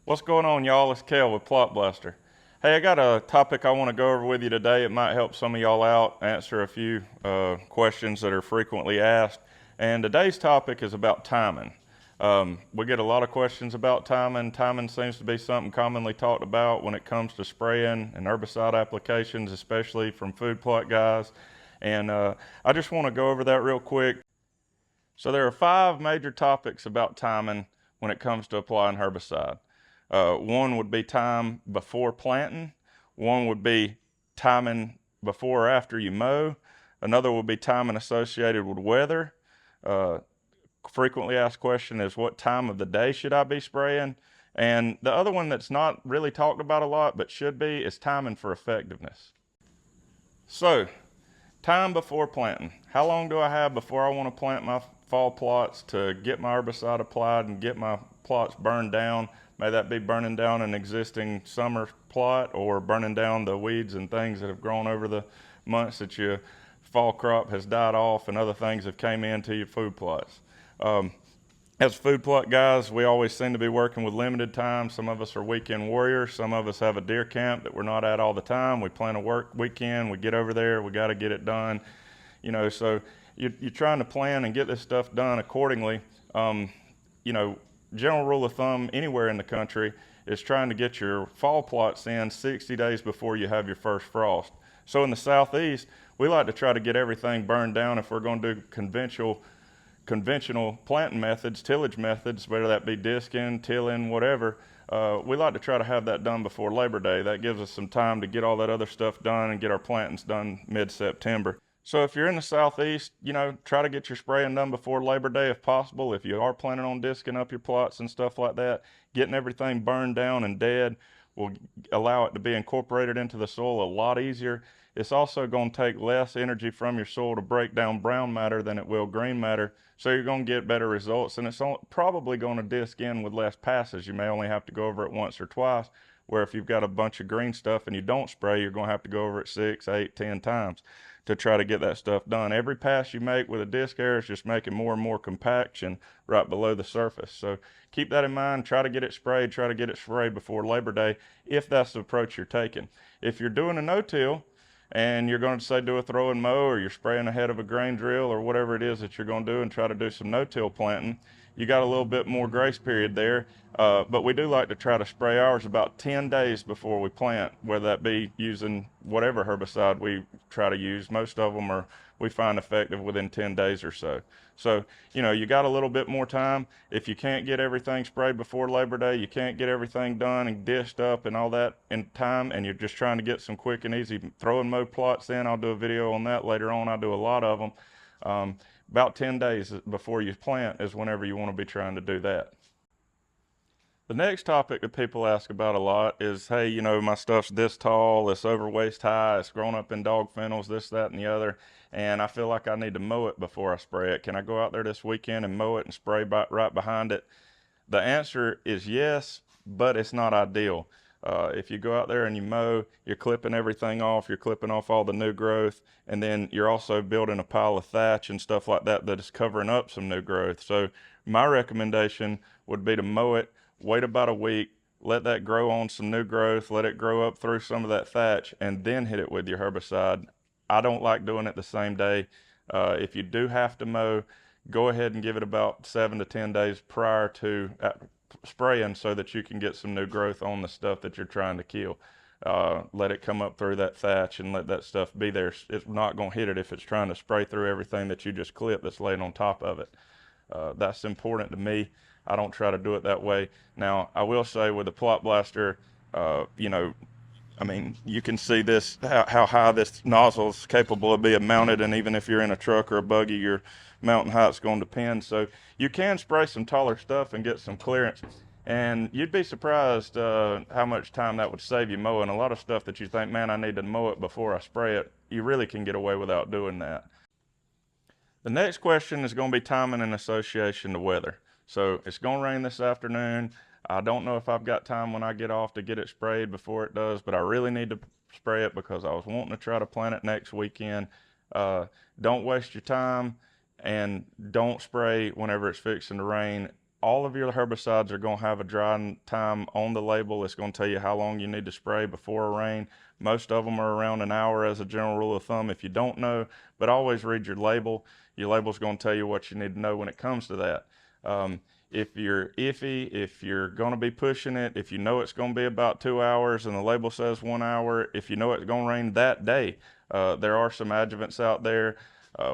What's going on, y'all? It's Kel with Plot Blaster. Hey, I got a topic I want to go over with you today. It might help some of y'all out, answer a few questions that are frequently asked. And today's topic is about timing. We get a lot of questions about timing. Timing seems to be something commonly talked about when it comes to spraying and herbicide applications, especially from food plot guys. And I just want to go over that real quick. So there are 5 major topics about timing when it comes to applying herbicide. One would be time before planting. One would be timing before or after you mow. Another would be timing associated with weather. Uh, Frequently asked question is what time of the day should I be spraying? And the other one that's not really talked about a lot but should be is timing for effectiveness. So, time before planting. How long do I have before I want to plant my fall plots to get my herbicide applied and get my plots burned down? May that be burning down an existing summer plot or burning down the weeds and things that have grown over the months that your fall crop has died off and other things have came into your food plots. As food plot guys, we always seem to be working with limited time. Some of us are weekend warriors. Some of us have a deer camp that we're not at all the time. We plan a work weekend. We get over there. We got to get it done. So you're trying to plan and get this stuff done accordingly. You know, general rule of thumb anywhere in the country is trying to get your fall plots in 60 days before you have your first frost. So in the southeast, we like to try to get everything burned down if we're going to do conventional planting methods, tillage methods, whether that be disking, tilling, whatever. We like to try to have that done before Labor Day. That gives us some time to get all that other stuff done and get our plantings done mid-September. So if you're in the southeast, try to get your spraying done before Labor Day if possible. If you are planning on disking up your plots and stuff like that, getting everything burned down and dead will allow it to be incorporated into the soil a lot easier. It's also going to take less energy from your soil to break down brown matter than it will green matter, so you're going to get better results, and it's probably going to disc in with less passes. You may only have to go over it once or twice, where if you've got a bunch of green stuff and you don't spray, you're going to have to go over it 6, 8, 10 times to try to get that stuff done. Every pass you make with a disc air is just making more and more compaction right below the surface. So keep that in mind. Try to get it sprayed. Try to get it sprayed before Labor Day if that's the approach you're taking. If you're doing a no-till, and you're going to say do a throw and mow, or you're spraying ahead of a grain drill, or whatever it is that you're going to do, and try to do some no-till planting, you got a little bit more grace period there. But we do like to try to spray ours about 10 days before we plant, whether that be using whatever herbicide we try to use. Most of them we find effective within 10 days or so. So, you got a little bit more time. If you can't get everything sprayed before Labor Day, you can't get everything done and dished up and all that in time, and you're just trying to get some quick and easy throw and mow plots in. I'll do a video on that later on. I do a lot of them. About 10 days before you plant is whenever you want to be trying to do that. The next topic that people ask about a lot is, hey, my stuff's this tall, it's over waist high, it's grown up in dog fennels, this, that, and the other, and I feel like I need to mow it before I spray it. Can I go out there this weekend and mow it and spray right behind it? The answer is yes, but it's not ideal. If you go out there and you mow, you're clipping everything off, you're clipping off all the new growth, and then you're also building a pile of thatch and stuff like that that is covering up some new growth. So my recommendation would be to mow it, wait about a week, let that grow on some new growth, let it grow up through some of that thatch, and then hit it with your herbicide. I don't like doing it the same day. If you do have to mow, go ahead and give it about 7 to 10 days prior to spraying so that you can get some new growth on the stuff that you're trying to kill. Let it come up through that thatch and let that stuff be there. It's not going to hit it if it's trying to spray through everything that you just clipped that's laying on top of it. That's important to me. I don't try to do it that way. Now, I will say with the plot blaster, you can see this, how high this nozzle is capable of being mounted, and even if you're in a truck or a buggy, your mounting height's going to depend. So you can spray some taller stuff and get some clearance, and you'd be surprised how much time that would save you mowing. A lot of stuff that you think, man, I need to mow it before I spray it, you really can get away without doing that. The next question is going to be timing in association to weather. So it's going to rain this afternoon. I don't know if I've got time when I get off to get it sprayed before it does, but I really need to spray it because I was wanting to try to plant it next weekend. Don't waste your time, and don't spray whenever it's fixing to rain all of your herbicides are going to have a drying time on the label. It's going to tell you how long you need to spray before a rain. Most of them are around an hour as a general rule of thumb if you don't know, but always read your label. Your label's going to tell you what you need to know when it comes to that. If you're iffy, if you're going to be pushing it, if you know it's going to be about 2 hours and the label says 1 hour, if you know it's going to rain that day, there are some adjuvants out there.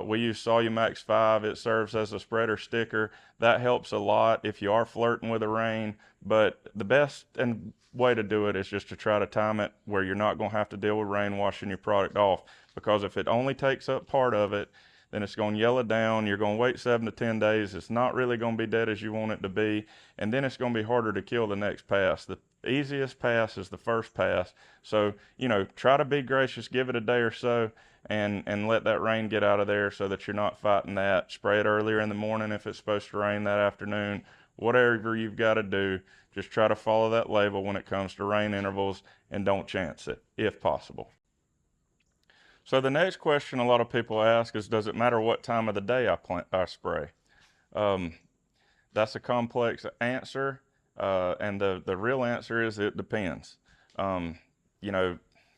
We use Solumax 5. It serves as a spreader sticker. That helps a lot if you are flirting with the rain, but the best and way to do it is just to try to time it where you're not going to have to deal with rain washing your product off, because if it only takes up part of it, then it's going to yellow down. You're going to wait 7 to 10 days. It's not really going to be dead as you want it to be, and then it's going to be harder to kill the next pass. The easiest pass is the first pass. So, try to be gracious, give it a day or so, and let that rain get out of there so that you're not fighting that. Spray it earlier in the morning if it's supposed to rain that afternoon. Whatever you've got to do, just try to follow that label when it comes to rain intervals, and don't chance it if possible. So the next question a lot of people ask is, does it matter what time of the day I spray? That's a complex answer, and the real answer is it depends.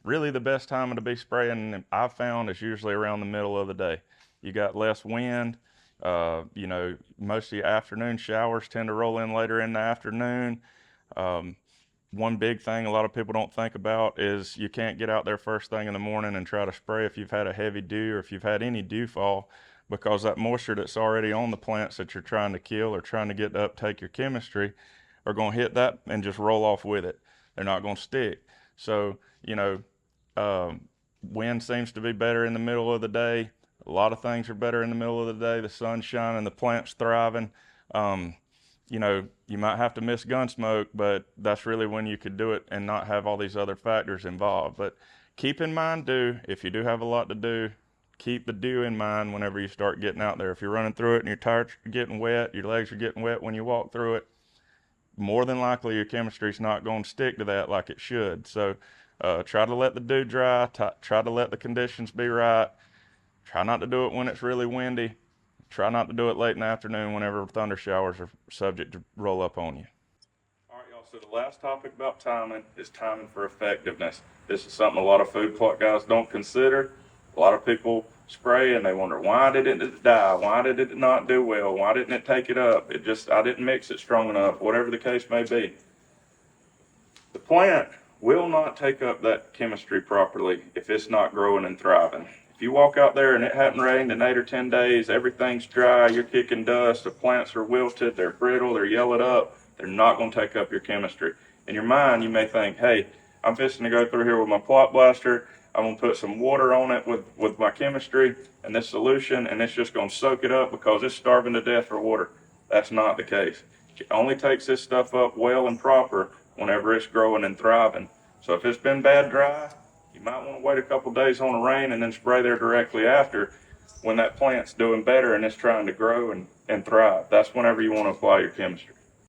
Really the best time to be spraying, I've found, is usually around the middle of the day. You got less wind. Most of your afternoon showers tend to roll in later in the afternoon. One big thing a lot of people don't think about is you can't get out there first thing in the morning and try to spray if you've had a heavy dew or if you've had any dew fall, because that moisture that's already on the plants that you're trying to kill or trying to get to uptake your chemistry are going to hit that and just roll off with it. They're not going to stick. So, wind seems to be better in the middle of the day. A lot of things are better in the middle of the day. The sun's shining, the plant's thriving. You might have to miss gun smoke, but that's really when you could do it and not have all these other factors involved. But keep in mind dew. If you do have a lot to do, keep the dew in mind whenever you start getting out there. If you're running through it and your tires are getting wet, your legs are getting wet when you walk through it, more than likely your chemistry's not going to stick to that like it should. So try to let the dew dry, try to let the conditions be right. Try not to do it when it's really windy. Try not to do it late in the afternoon whenever thunder showers are subject to roll up on you. All right, y'all, so the last topic about timing is timing for effectiveness. This is something a lot of food plot guys don't consider. A lot of people spray and they wonder, why did it die? Why did it not do well? Why didn't it take it up? I didn't mix it strong enough, whatever the case may be. The plant will not take up that chemistry properly if it's not growing and thriving. If you walk out there and it hadn't rained in 8 or 10 days, everything's dry, you're kicking dust, the plants are wilted, they're brittle, they're yellowed up, they're not going to take up your chemistry. In your mind, you may think, hey, I'm fixing to go through here with my plot blaster, I'm going to put some water on it with my chemistry and this solution, and it's just going to soak it up because it's starving to death for water. That's not the case. It only takes this stuff up well and proper whenever it's growing and thriving. So if it's been bad dry, you might want to wait a couple days on the rain and then spray there directly after when that plant's doing better and it's trying to grow and thrive. That's whenever you want to apply your chemistry.